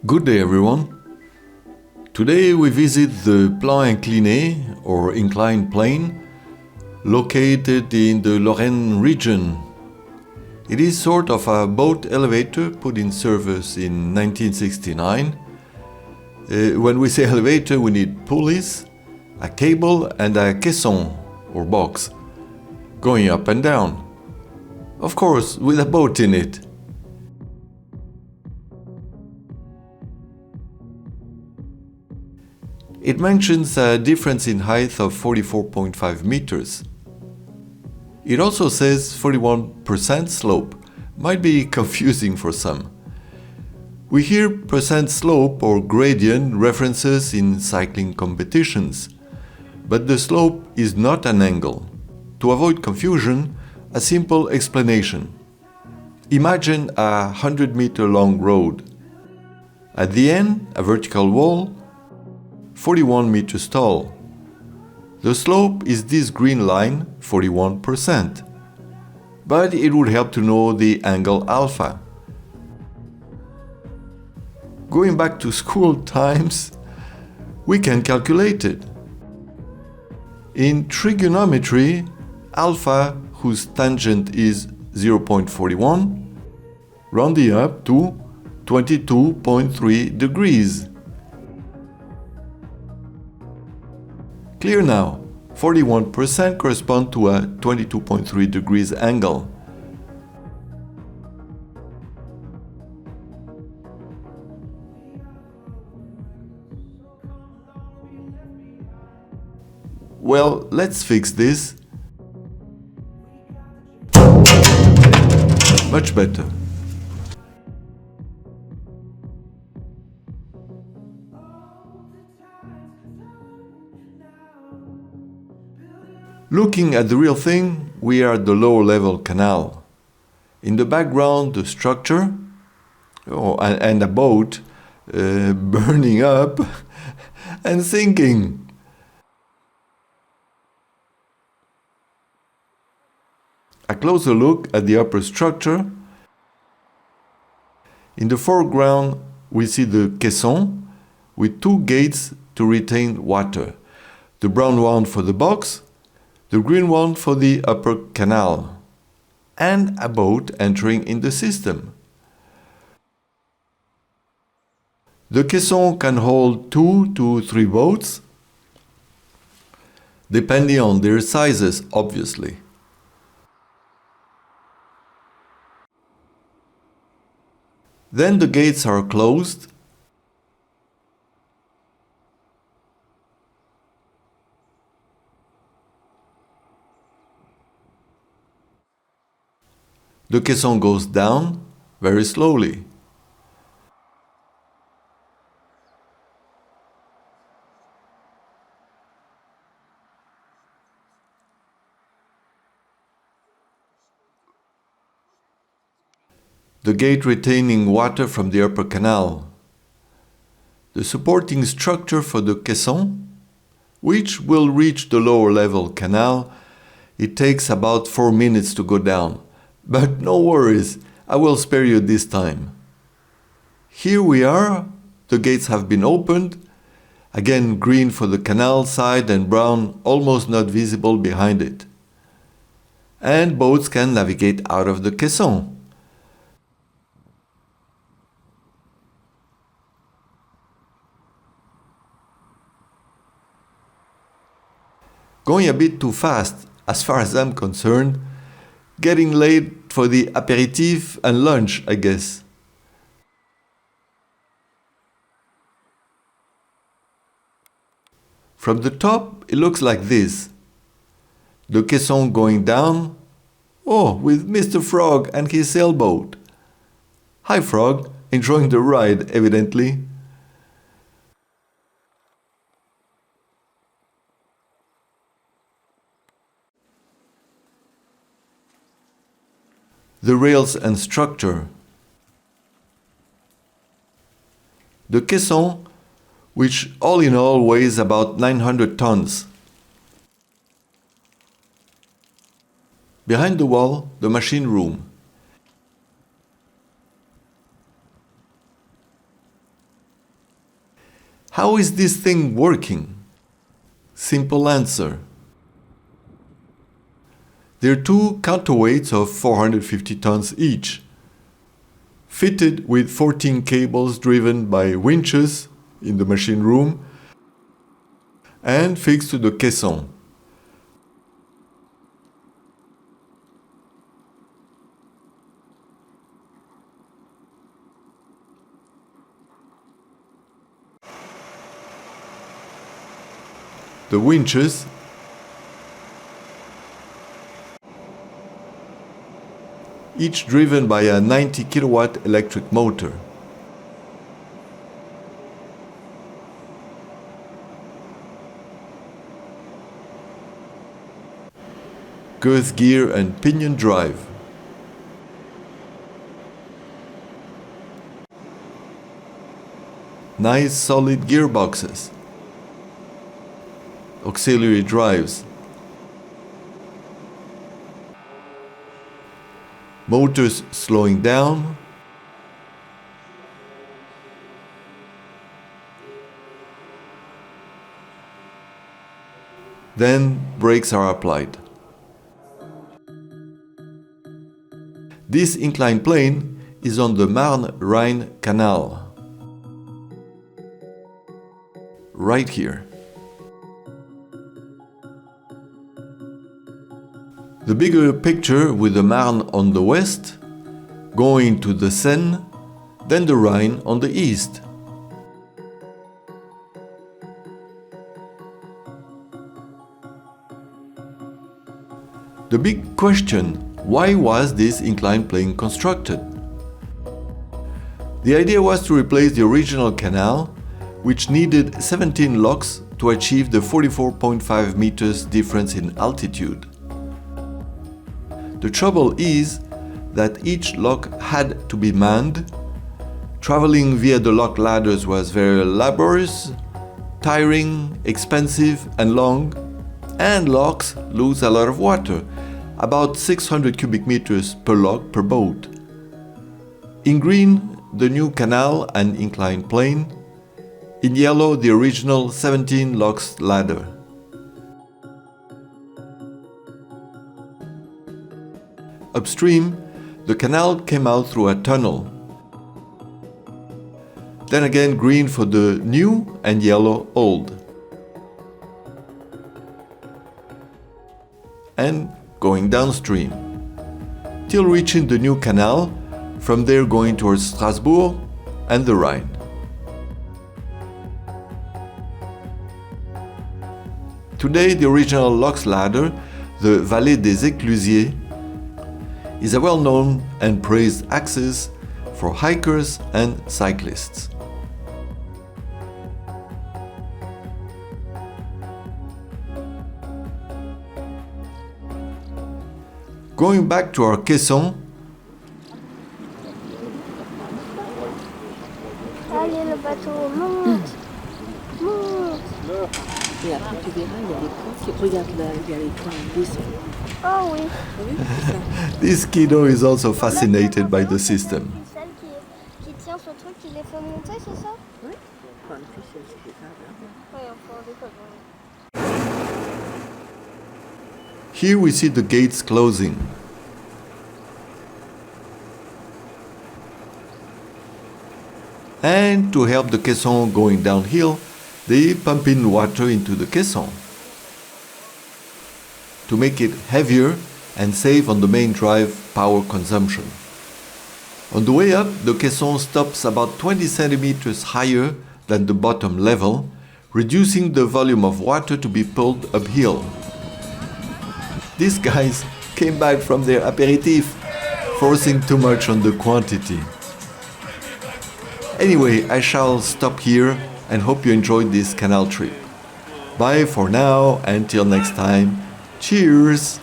Good day everyone. Today we visit the Plan Incliné or inclined plane located in the Lorraine region. It is sort of a boat elevator put in service in 1969. When we say elevator we need pulleys, a cable and a caisson or box going up and down. Of course with a boat in it. It mentions a difference in height of 44.5 meters. It also says 41% slope. Might be confusing for some. We hear percent slope or gradient references in cycling competitions, but the slope is not an angle. To avoid confusion, a simple explanation. Imagine a 100-meter long road. At the end, a vertical wall, 41 meters tall. The slope is this green line, 41%. But it would help to know the angle alpha. Going back to school times, we can calculate it. In trigonometry, alpha, whose tangent is 0.41, rounding up to 22.3 degrees. Clear now, 41% correspond to a 22.3 degrees angle. Well, let's fix this. Much better. Looking at the real thing, we are at the lower level canal. In the background, the structure and a boat burning up and sinking. A closer look at the upper structure. In the foreground, we see the caisson with two gates to retain water. The brown one for the box, the green one for the upper canal, and a boat entering in the system. The caisson can hold 2 to 3 boats, depending on their sizes, obviously. Then the gates are closed. The caisson goes down very slowly. The gate retaining water from the upper canal. The supporting structure for the caisson, which will reach the lower level canal. It takes about 4 minutes to go down. But no worries, I will spare you this time. Here we are, the gates have been opened, again green for the canal side and brown almost not visible behind it. And boats can navigate out of the caisson. Going a bit too fast, as far as I'm concerned, getting late for the aperitif and lunch, I guess. From the top, it looks like this. The caisson going down. Oh, with Mr. Frog and his sailboat. Hi Frog, enjoying the ride, evidently. The rails and structure. The caisson, which all in all weighs about 900 tons. Behind the wall, the machine room. How is this thing working? Simple answer. There are two counterweights of 450 tons each, fitted with 14 cables driven by winches in the machine room and fixed to the caisson. The winches each driven by a 90 kilowatt electric motor. Girth gear and pinion drive. Nice solid gearboxes. Auxiliary drives. Motors slowing down. Then brakes are applied. This inclined plane is on the Marne-Rhine Canal. Right here. The bigger picture with the Marne on the west, going to the Seine, then the Rhine on the east. The big question, why was this inclined plane constructed? The idea was to replace the original canal, which needed 17 locks to achieve the 44.5 meters difference in altitude. The trouble is that each lock had to be manned. Traveling via the lock ladders was very laborious, tiring, expensive and long, and locks lose a lot of water, about 600 cubic meters per lock per boat. In green, the new canal and inclined plane. In yellow, the original 17 locks ladder. Upstream, the canal came out through a tunnel. Then again green for the new and yellow old. And going downstream, till reaching the new canal, from there going towards Strasbourg and the Rhine. Today, the original locks ladder, the Vallée des Eclusiers, is a well-known and praised access for hikers and cyclists. Going back to our caisson, allez, le bateau monte, monte. Et après, tu verras, il y a des points. Regarde là, il y a les points en dessous. Oh oui. Oui, c'est ça. this kiddo is also fascinated by the system. Celle qui tient ce truc, qui les fait monter, c'est ça? Oui. Enfin, le fichier, c'est ça. Oui, enfin, des fois, oui. Here we see the gates closing. And to help the caisson going downhill, they pump in water into the caisson to make it heavier and save on the main drive power consumption. On the way up, the caisson stops about 20 centimeters higher than the bottom level, reducing the volume of water to be pulled uphill. These guys came back from their aperitif, forcing too much on the quantity. Anyway, I shall stop here and hope you enjoyed this canal trip. Bye for now, until next time. Cheers!